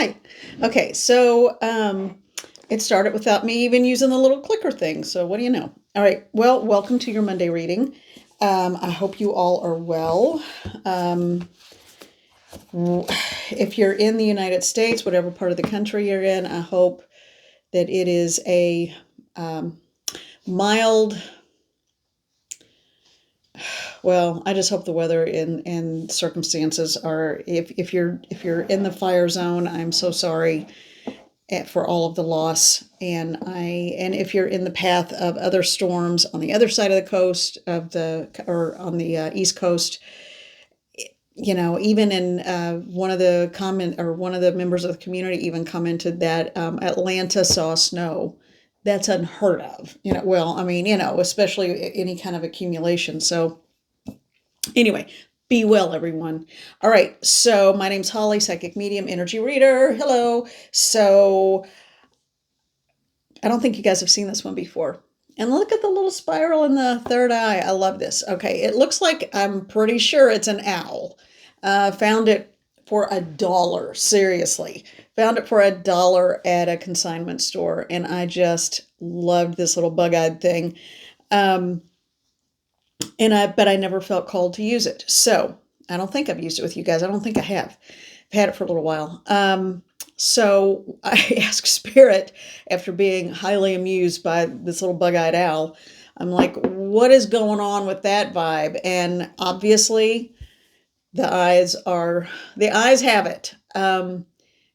Hi. Okay, so it started without me even using the little clicker thing. So what do you know? All right. Well, welcome to your Monday reading. I hope you all are well. If you're in the United States, whatever part of the country you're in, I hope that it is a mild. Well, I just hope the weather and circumstances are. If you're in the fire zone, I'm so sorry for all of the loss, and if you're in the path of other storms on the other side of the coast or on the East Coast, even in one of the members of the community even commented that Atlanta saw snow. That's unheard of. Especially any kind of accumulation. So anyway, be well, everyone. All right, so my name's Holly, psychic medium, energy reader. Hello. So I don't think you guys have seen this one before. And look at the little spiral in the third eye. I love this. Okay, it looks like, I'm pretty sure it's an owl. Found it for $1. Seriously. Found it for $1 at a consignment store. And I just loved this little bug-eyed thing. But I never felt called to use it. So I don't think I've used it with you guys. I don't think I have. I've had it for a little while. So I asked Spirit, after being highly amused by this little bug-eyed owl, I'm like, what is going on with that vibe? And obviously the eyes have it.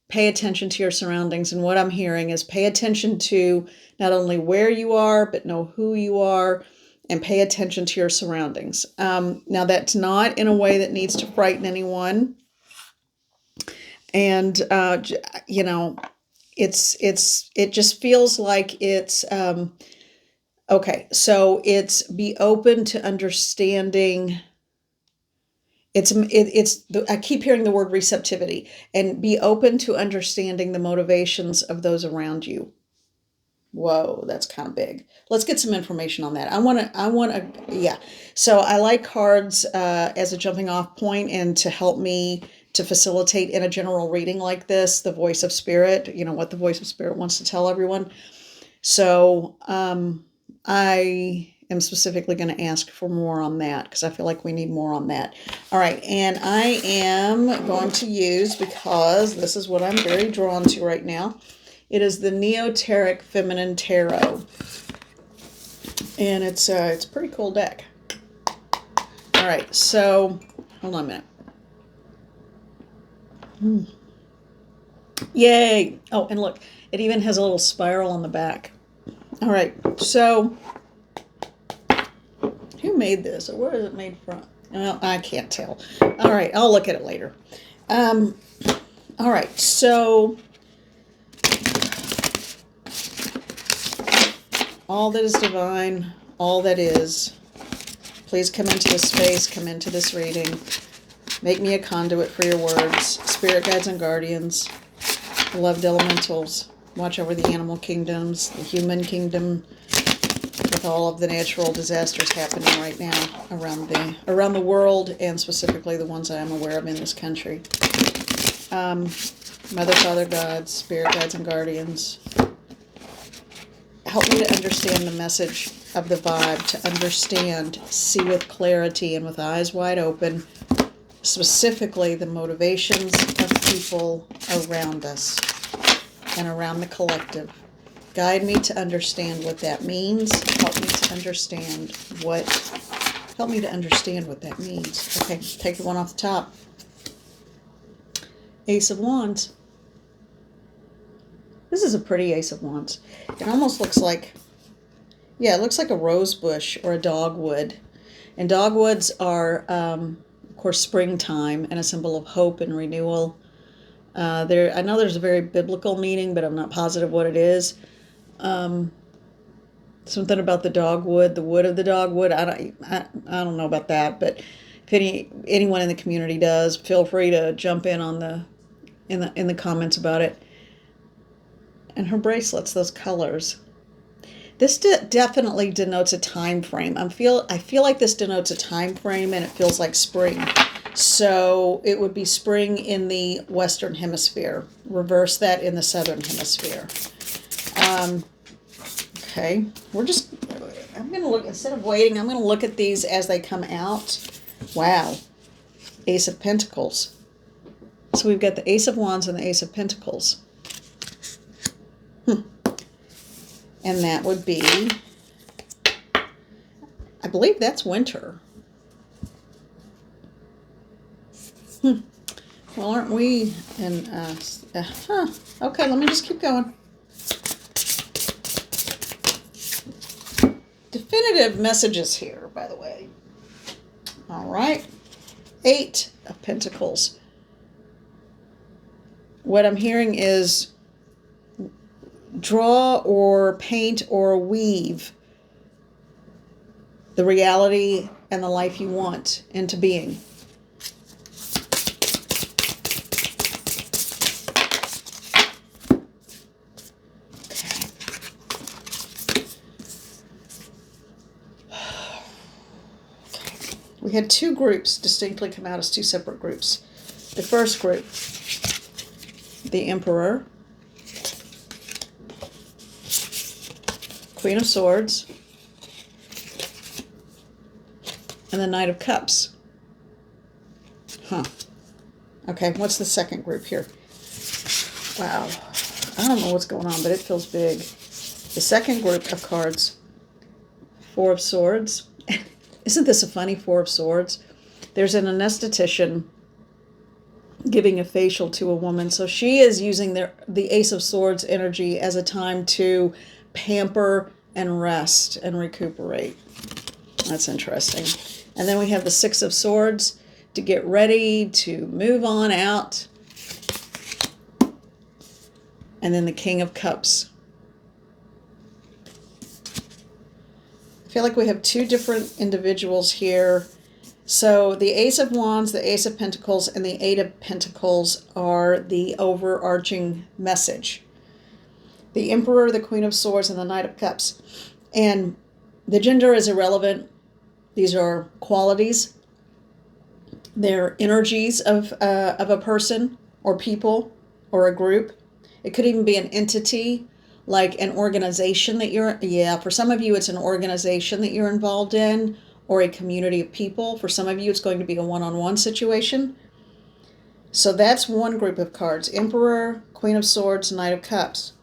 Pay attention to your surroundings. And what I'm hearing is pay attention to not only where you are, but know who you are, and pay attention to your surroundings. Now that's not in a way that needs to frighten anyone. And, it just feels like it's, okay. So it's be open to understanding. I keep hearing the word receptivity, and be open to understanding the motivations of those around you. Whoa, that's kind of big. Let's get some information on that. Yeah. So I like cards as a jumping off point and to help me to facilitate in a general reading like this, the voice of spirit, what the voice of spirit wants to tell everyone. So I am specifically going to ask for more on that because I feel like we need more on that. All right. And I am going to use, because this is what I'm very drawn to right now, it is the Neoteric Feminine Tarot. And it's a pretty cool deck. All right, so hold on a minute. Yay! Oh, and look, it even has a little spiral on the back. All right, so who made this, or where is it made from? Well, I can't tell. All right, I'll look at it later. All right, so all that is divine, all that is, please come into this space, come into this reading. Make me a conduit for your words. Spirit guides and guardians, beloved elementals, watch over the animal kingdoms, the human kingdom, with all of the natural disasters happening right now around the world, and specifically the ones I am aware of in this country. Mother, Father, God, Spirit guides and guardians, help me to understand the message of the vibe, to understand, see with clarity and with eyes wide open, specifically the motivations of people around us and around the collective. Guide me to understand what that means. Help me to understand what that means. Okay, take the one off the top. Ace of Wands. This is a pretty Ace of Wands. It almost looks like, it looks like a rose bush or a dogwood. And dogwoods are, of course, springtime and a symbol of hope and renewal. I know there's a very biblical meaning, but I'm not positive what it is. Something about the dogwood, the wood of the dogwood. I don't know about that, but if anyone in the community does, feel free to jump in on in the comments about it. And her bracelets, those colors. This definitely denotes a time frame. I feel like this denotes a time frame, and it feels like spring. So it would be spring in the Western Hemisphere. Reverse that in the Southern Hemisphere. Okay, I'm going to look, instead of waiting, I'm going to look at these as they come out. Wow. Ace of Pentacles. So we've got the Ace of Wands and the Ace of Pentacles. And that would be, I believe that's winter. Well, aren't we in, okay, let me just keep going. Definitive messages here, by the way. All right. 8 of Pentacles. What I'm hearing is draw or paint or weave the reality and the life you want into being. We had 2 groups distinctly come out as 2 separate groups. The first group, the Emperor, Queen of Swords, and the Knight of Cups. Okay, what's the second group here? Wow. I don't know what's going on, but it feels big. The second group of cards, 4 of Swords. Isn't this a funny 4 of Swords? There's an anesthetician giving a facial to a woman. So she is using the Ace of Swords energy as a time to pamper and rest and recuperate. That's interesting. And then we have the 6 of Swords to get ready to move on out. And then the King of Cups. I feel like we have 2 different individuals here. So the Ace of Wands, the Ace of Pentacles, and the 8 of Pentacles are the overarching message. The Emperor, the Queen of Swords, and the Knight of Cups. And the gender is irrelevant. These are qualities. They're energies of a person or people or a group. It could even be an entity, like an organization that for some of you it's an organization that you're involved in, or a community of people. For some of you it's going to be a one-on-one situation. So that's one group of cards: Emperor, Queen of Swords, Knight of Cups.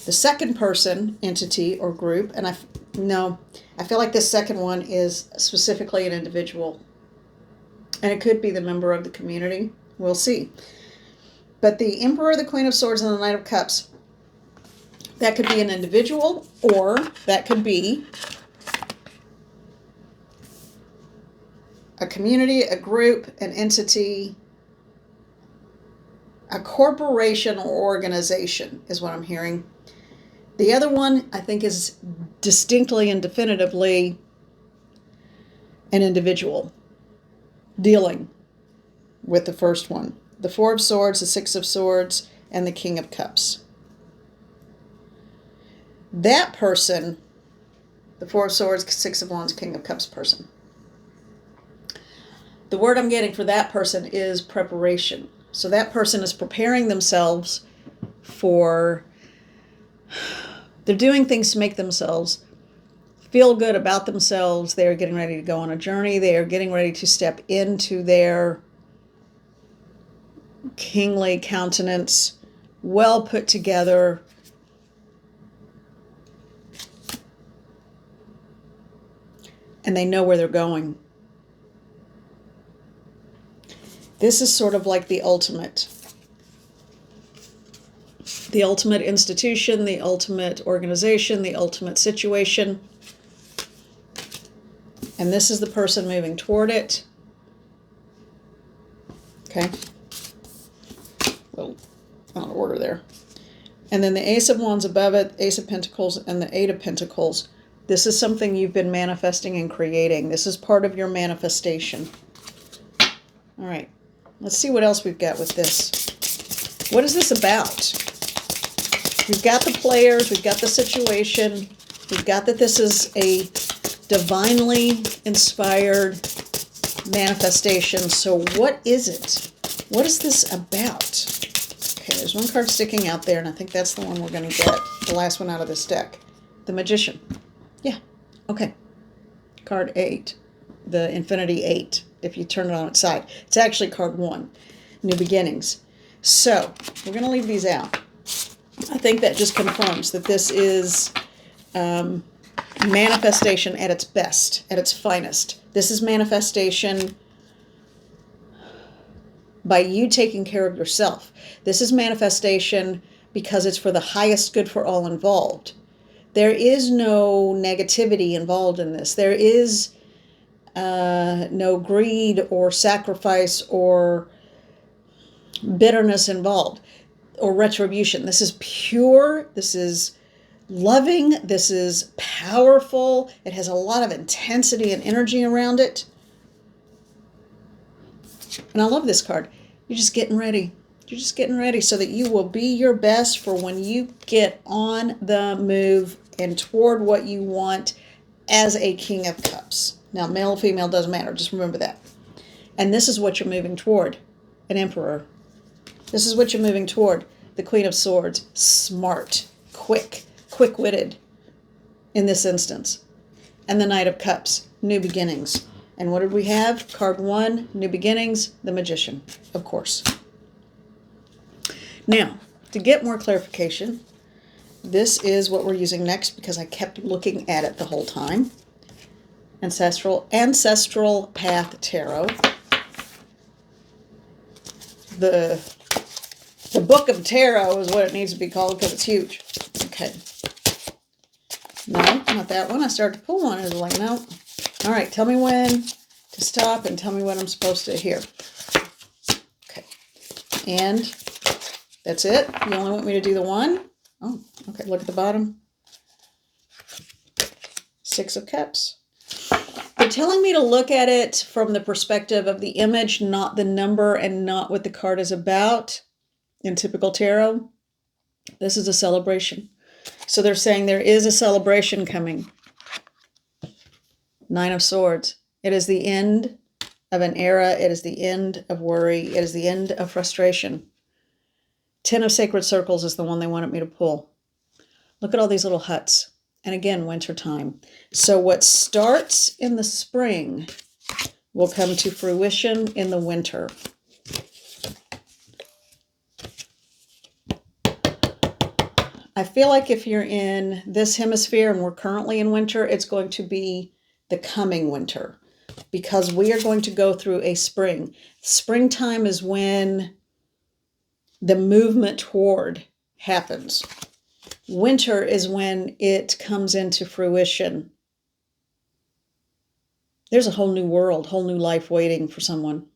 The second person, entity, or group, and I feel like this second one is specifically an individual. And it could be the member of the community. We'll see. But the Emperor, the Queen of Swords, and the Knight of Cups, that could be an individual, or that could be a community, a group, an entity, a corporation or organization is what I'm hearing. The other one, I think, is distinctly and definitively an individual dealing with the first one. The 4 of Swords, the 6 of Swords, and the King of Cups. That person, the 4 of Swords, 6 of Wands, King of Cups person. The word I'm getting for that person is preparation. So that person is preparing themselves for, they're doing things to make themselves feel good about themselves. They are getting ready to go on a journey. They are getting ready to step into their kingly countenance, well put together. And they know where they're going. This is sort of like the ultimate institution, the ultimate organization, the ultimate situation. And this is the person moving toward it. Okay. Little out of order there. And then the Ace of Wands above it, Ace of Pentacles, and the 8 of Pentacles. This is something you've been manifesting and creating. This is part of your manifestation. All right. Let's see what else we've got with this. What is this about? We've got the players. We've got the situation. We've got that this is a divinely inspired manifestation. So what is it? What is this about? Okay, there's one card sticking out there, and I think that's the one we're going to get, the last one out of this deck. The Magician. Yeah, okay. Card 8, the Infinity 8, if you turn it on its side. It's actually card 1, New Beginnings. So, we're going to leave these out. I think that just confirms that this is manifestation at its best, at its finest. This is manifestation by you taking care of yourself. This is manifestation because it's for the highest good for all involved. There is no negativity involved in this. There is no greed or sacrifice or bitterness involved or retribution. This is pure. This is loving. This is powerful. It has a lot of intensity and energy around it. And I love this card. You're just getting ready. You're just getting ready so that you will be your best for when you get on the move and toward what you want as a King of Cups. Now, male or female doesn't matter. Just remember that. And this is what you're moving toward, an Emperor. This is what you're moving toward, the Queen of Swords. Smart, quick-witted in this instance. And the Knight of Cups, New Beginnings. And what did we have? Card 1, New Beginnings, the Magician, of course. Now, to get more clarification, this is what we're using next because I kept looking at it the whole time. Ancestral Path Tarot. The Book of Tarot is what it needs to be called because it's huge. Okay. No, not that one. I started to pull one. I was like, no. All right, tell me when to stop and tell me what I'm supposed to hear. Okay. And that's it? You only want me to do the one? Oh, okay. Look at the bottom. 6 of Cups. They're telling me to look at it from the perspective of the image, not the number and not what the card is about. In typical tarot, this is a celebration. So they're saying there is a celebration coming. 9 of Swords. It is the end of an era. It is the end of worry. It is the end of frustration. 10 of Sacred Circles is the one they wanted me to pull. Look at all these little huts. And again, winter time. So what starts in the spring will come to fruition in the winter. I feel like if you're in this hemisphere and we're currently in winter, it's going to be the coming winter because we are going to go through a spring. Springtime is when the movement toward happens. Winter is when it comes into fruition. There's a whole new world, whole new life waiting for someone.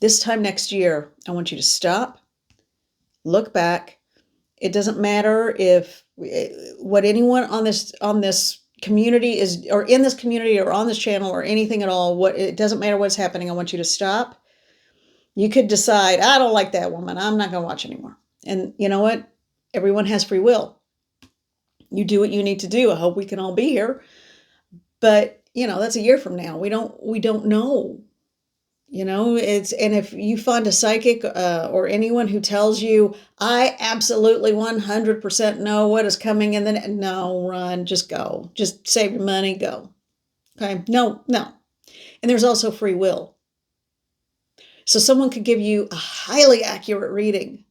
This time next year, I want you to stop, look back. It doesn't matter if what anyone on this community is, or in this community or on this channel or anything at all, it doesn't matter what's happening. I want you to stop. You could decide, I don't like that woman. I'm not going to watch anymore. And you know what? Everyone has free will. You do what you need to do. I hope we can all be here. But, that's a year from now. We don't know. And if you find a psychic or anyone who tells you, I absolutely 100% know what is coming, and then no, run, just go. Just save your money, go. Okay? No. And there's also free will. So someone could give you a highly accurate reading,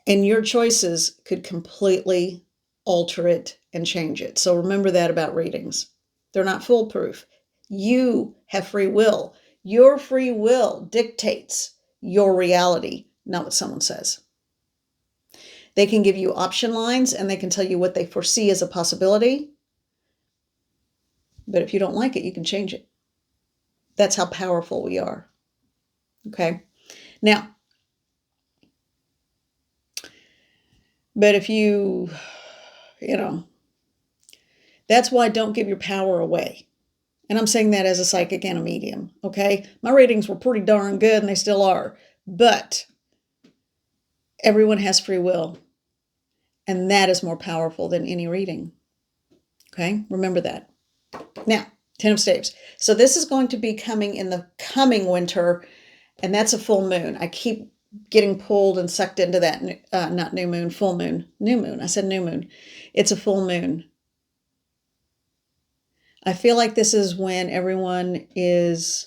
and your choices could completely alter it and change it. So remember that about readings. They're not foolproof. You have free will. Your free will dictates your reality, not what someone says. They can give you option lines and they can tell you what they foresee as a possibility. But if you don't like it, you can change it. That's how powerful we are. Okay? Now, but if that's why don't give your power away. And I'm saying that as a psychic and a medium, okay? My readings were pretty darn good, and they still are. But everyone has free will. And that is more powerful than any reading, Okay, remember that. Now, 10 of Staves. So this is going to be coming in the coming winter, and that's a full moon. I keep getting pulled and sucked into that, not new moon, full moon. New moon. I said new moon. It's a full moon. I feel like this is when everyone is...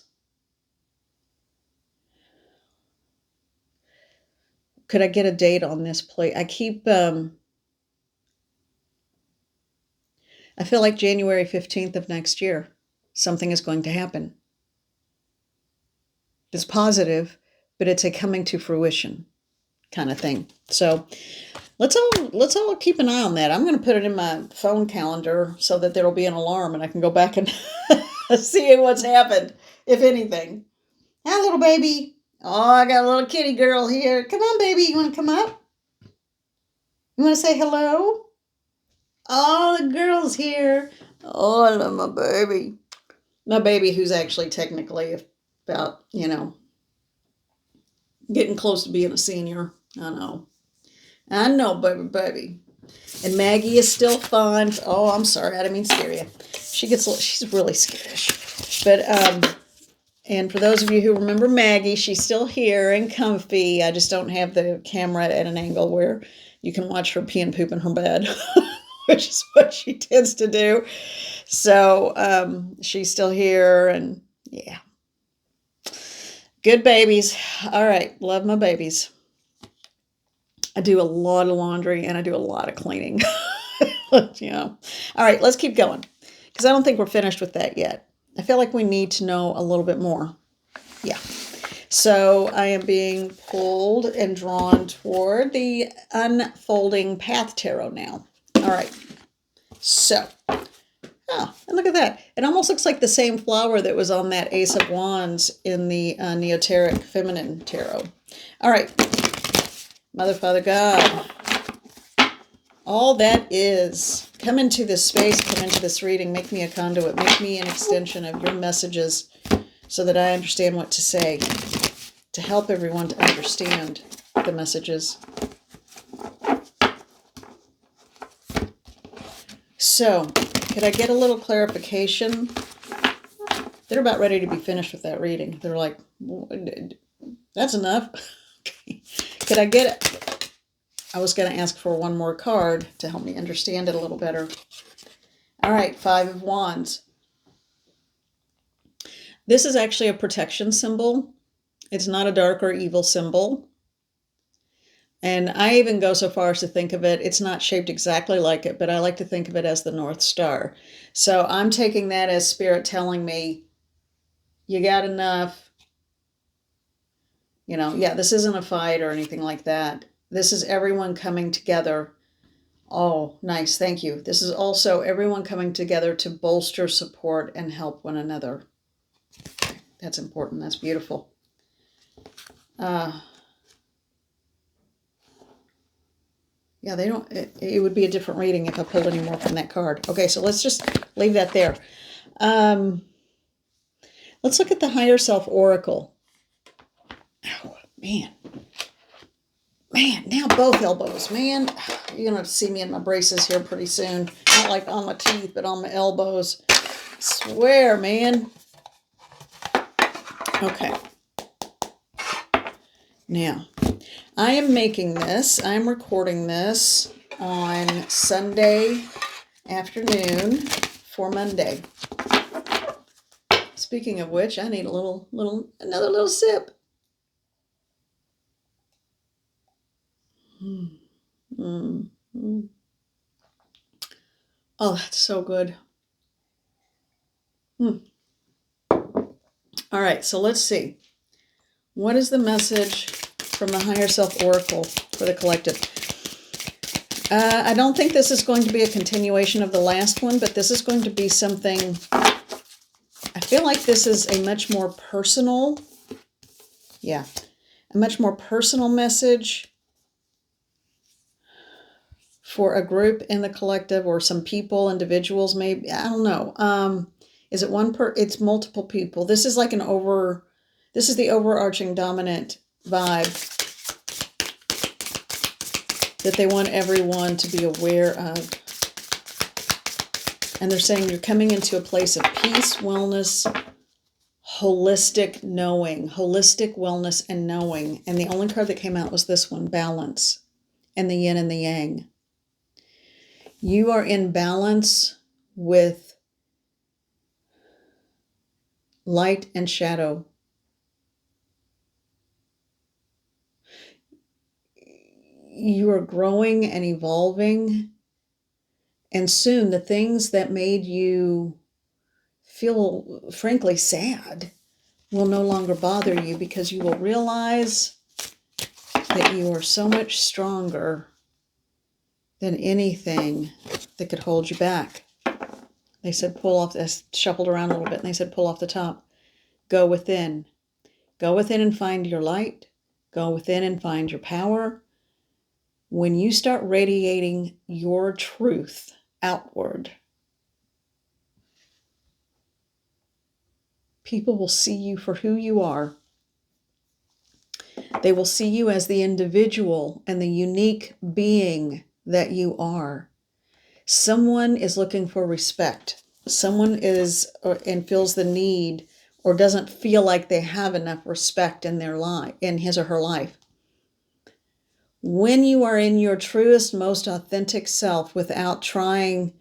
Could I get a date on this, please? I keep... I feel like January 15th of next year, something is going to happen. It's positive, but it's a coming to fruition kind of thing. So let's all keep an eye on that. I'm going to put it in my phone calendar so that there'll be an alarm and I can go back and see what's happened, if anything. Hi, little baby. Oh, I got a little kitty girl here. Come on, baby. You want to come up? You want to say hello? Oh, the girl's here. Oh, I love my baby. My baby, who's actually technically about, getting close to being a senior. I know, baby. And Maggie is still fun. Oh, I'm sorry, I didn't mean to scare you. She's really skittish. But and for those of you who remember Maggie, she's still here and comfy. I just don't have the camera at an angle where you can watch her pee and poop in her bed, which is what she tends to do. So she's still here, and yeah. Good babies. All right, love my babies. I do a lot of laundry and I do a lot of cleaning. All right, let's keep going, because I don't think we're finished with that yet. I feel like we need to know a little bit more. Yeah. So I am being pulled and drawn toward the Unfolding Path Tarot now. All right. So, oh, and look at that. It almost looks like the same flower that was on that Ace of Wands in the Neoteric Feminine Tarot. All right. Mother, Father, God. All that is, come into this space, come into this reading, make me a conduit, make me an extension of your messages so that I understand what to say, to help everyone to understand the messages. So, could I get a little clarification? They're about ready to be finished with that reading. They're like, that's enough. Okay. Could I get it? I was going to ask for one more card to help me understand it a little better. All right, Five of Wands. This is actually a protection symbol. It's not a dark or evil symbol. And I even go so far as to think of it, it's not shaped exactly like it, but I like to think of it as the North Star. So I'm taking that as Spirit telling me, you got enough. Yeah, this isn't a fight or anything like that. This is everyone coming together. Oh, nice. Thank you. This is also everyone coming together to bolster, support, and help one another. That's important. That's beautiful. Yeah, they don't, it would be a different reading if I pulled any more from that card. Okay, so let's just leave that there. Let's look at the Higher Self Oracle. Oh, man. Man, now both elbows, man. You're going to see me in my braces here pretty soon. Not like on my teeth, but on my elbows. I swear, man. Okay. Now, I am making this. I'm recording this on Sunday afternoon for Monday. Speaking of which, I need another little sip. Oh, that's so good. All right, so let's see. What is the message from the Higher Self Oracle for the collective? I don't think this is going to be a continuation of the last one, but this is going to be something... I feel like this is a much more personal... Yeah, a much more personal message for a group in the collective, or some people, individuals, maybe. I don't know. Is it it's multiple people. This is like this is the overarching dominant vibe that they want everyone to be aware of And they're saying you're coming into a place of peace, wellness, holistic knowing, holistic wellness and knowing. And the only card that came out was this one, balance, and the yin and the yang. You are in balance with light and shadow. You are growing and evolving. And soon the things that made you feel, frankly, sad will no longer bother you, because you will realize that you are so much stronger than anything that could hold you back. They said pull off, I shuffled around a little bit, and they said pull off the top. Go within. Go within and find your light. Go within and find your power. When you start radiating your truth outward, people will see you for who you are. They will see you as the individual and the unique being that you are. Someone is looking for respect. Someone is and feels the need, or doesn't feel like they have enough respect in their life, in his or her life. When you are in your truest, most authentic self, without trying,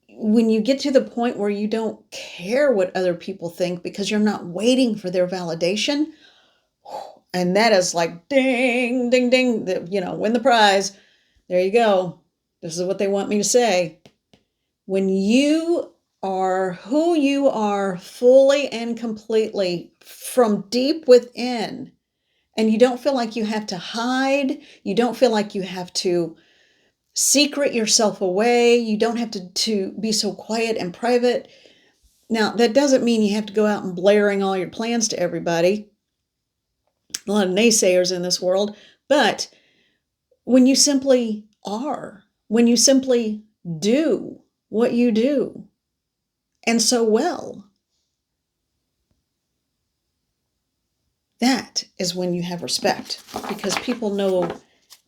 when you get to the point where you don't care what other people think because you're not waiting for their validation, and that is like ding, ding, ding, win the prize. There you go. This is what they want me to say. When you are who you are fully and completely from deep within, and you don't feel like you have to hide, you don't feel like you have to secret yourself away, you don't have to be so quiet and private. Now, that doesn't mean you have to go out and blaring all your plans to everybody. A lot of naysayers in this world. But when you simply are, when you simply do what you do, and so well, that is when you have respect, because people know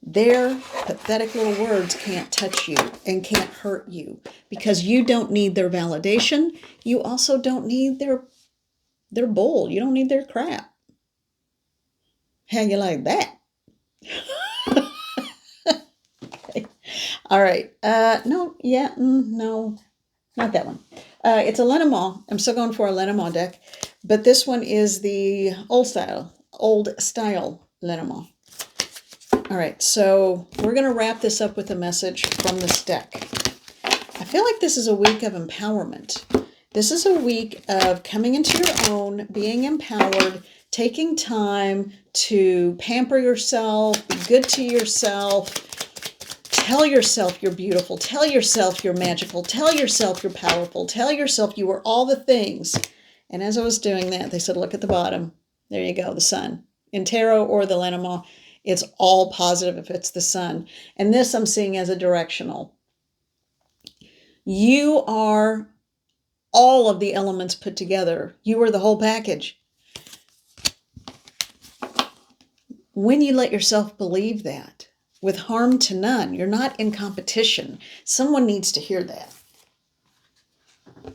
their pathetic little words can't touch you and can't hurt you, because you don't need their validation. You also don't need their bull. You don't need their crap. How you like that? Okay. All right. No, not that one. It's a Lenormand. I'm still going for a Lenormand deck, but this one is the old style Lenormand. All right, so we're going to wrap this up with a message from this deck. I feel like this is a week of empowerment. This is a week of coming into your own, being empowered, taking time to pamper yourself, be good to yourself, tell yourself you're beautiful, tell yourself you're magical, tell yourself you're powerful, tell yourself you are all the things. And as I was doing that, they said, look at the bottom. There you go, the sun. In tarot or the Lenormand, it's all positive if it's the sun. And this I'm seeing as a directional. You are all of the elements put together. You are the whole package. When you let yourself believe that, with harm to none, you're not in competition. Someone needs to hear that.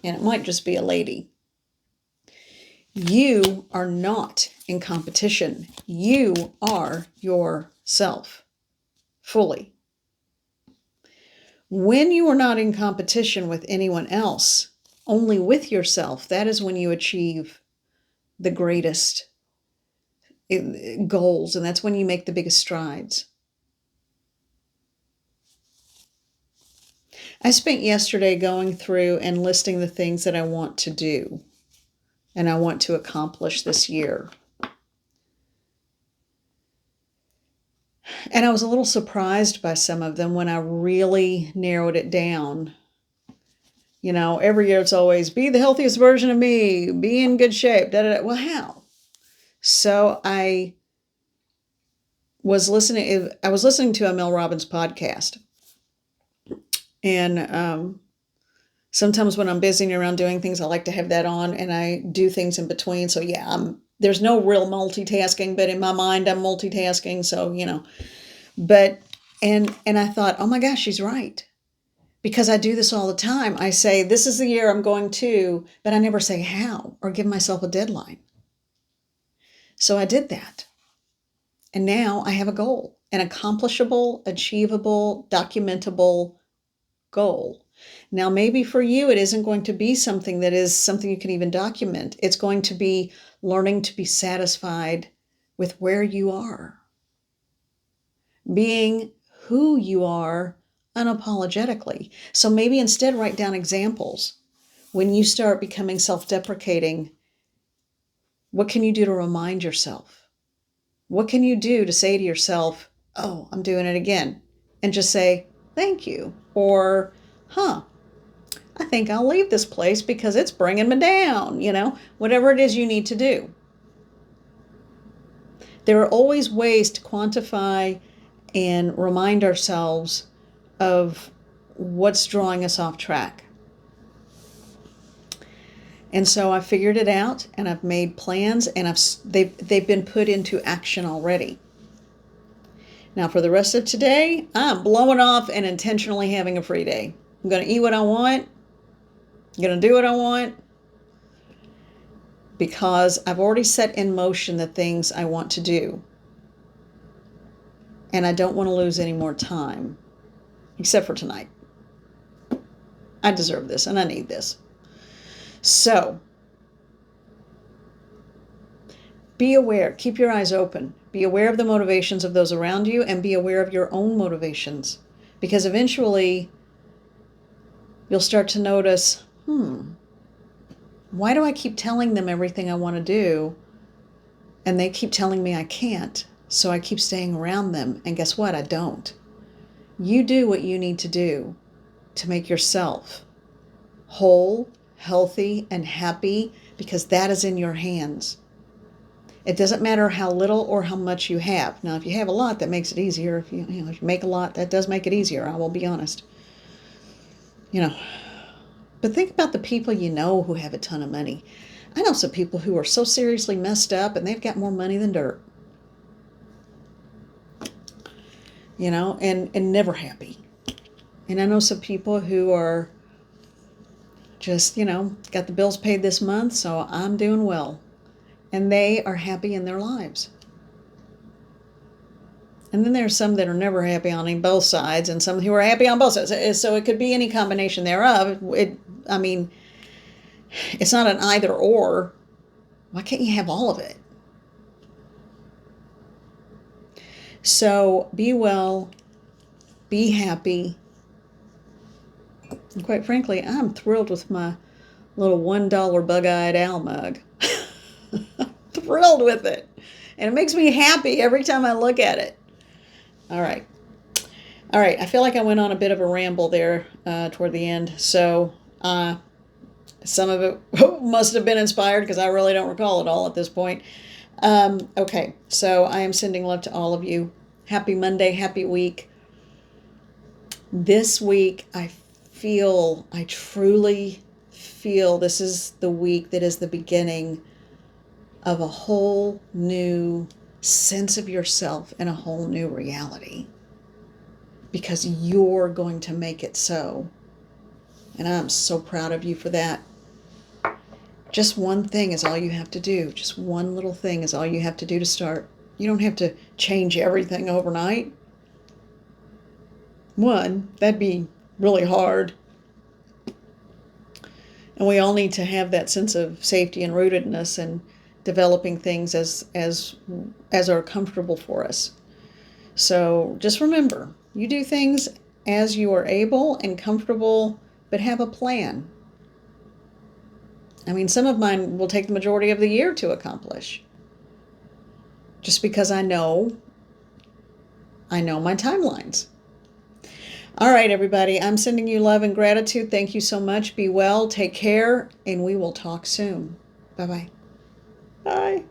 And it might just be a lady. You are not in competition. You are yourself fully. When you are not in competition with anyone else, only with yourself, that is when you achieve the greatest goals, and that's when you make the biggest strides. I spent yesterday going through and listing the things that I want to do and I want to accomplish this year. And I was a little surprised by some of them when I really narrowed it down. You know, every year it's always, be the healthiest version of me, be in good shape, Well, how? So I was listening to a Mel Robbins podcast. And sometimes when I'm busy around doing things, I like to have that on, and I do things in between. So yeah, there's no real multitasking, but in my mind I'm multitasking. So, but, and I thought, oh my gosh, she's right. Because I do this all the time. I say, this is the year I'm going to, but I never say how or give myself a deadline. So I did that. And now I have a goal, an accomplishable, achievable, documentable goal. Now, maybe for you, it isn't going to be something that is something you can even document. It's going to be learning to be satisfied with where you are, being who you are unapologetically. So maybe instead write down examples. When you start becoming self-deprecating, what can you do to remind yourself? What can you do to say to yourself, oh, I'm doing it again? And just say, thank you. Or, I think I'll leave this place because it's bringing me down, whatever it is you need to do. There are always ways to quantify and remind ourselves of what's drawing us off track. And so I figured it out, and I've made plans, and they've been put into action already. Now for the rest of today, I'm blowing off and intentionally having a free day. I'm going to eat what I want. I'm going to do what I want, because I've already set in motion the things I want to do. And I don't want to lose any more time, except for tonight. I deserve this and I need this. So, be aware. Keep your eyes open. Be aware of the motivations of those around you, and be aware of your own motivations. Because eventually, you'll start to notice, why do I keep telling them everything I want to do, and they keep telling me I can't? So I keep staying around them, and guess what? I don't. You do what you need to do to make yourself whole, healthy, and happy, because that is in your hands. It doesn't matter how little or how much you have. Now, if you have a lot, that makes it easier. If you make a lot, that does make it easier. I will be honest. But think about the people you know who have a ton of money. I know some people who are so seriously messed up, and they've got more money than dirt. And never happy. And I know some people who are just, got the bills paid this month, so I'm doing well. And they are happy in their lives. And then there's some that are never happy on both sides, and some who are happy on both sides. So it could be any combination thereof. It's not an either or. Why can't you have all of it? So be well, be happy. And quite frankly, I'm thrilled with my little $1 bug-eyed owl mug. Thrilled with it. And it makes me happy every time I look at it. All right. I feel like I went on a bit of a ramble there toward the end. So some of it must have been inspired, because I really don't recall it all at this point. Okay, so I am sending love to all of you. Happy Monday, happy week. This week, I truly feel this is the week that is the beginning of a whole new sense of yourself and a whole new reality. Because you're going to make it so. And I'm so proud of you for that. Just one thing is all you have to do. Just one little thing is all you have to do to start. You don't have to change everything overnight. That'd be really hard. And we all need to have that sense of safety and rootedness, and developing things as are comfortable for us. So just remember, you do things as you are able and comfortable, but have a plan. Some of mine will take the majority of the year to accomplish. Just because I know my timelines. All right, everybody, I'm sending you love and gratitude. Thank you so much. Be well, take care, and we will talk soon. Bye-bye. Bye.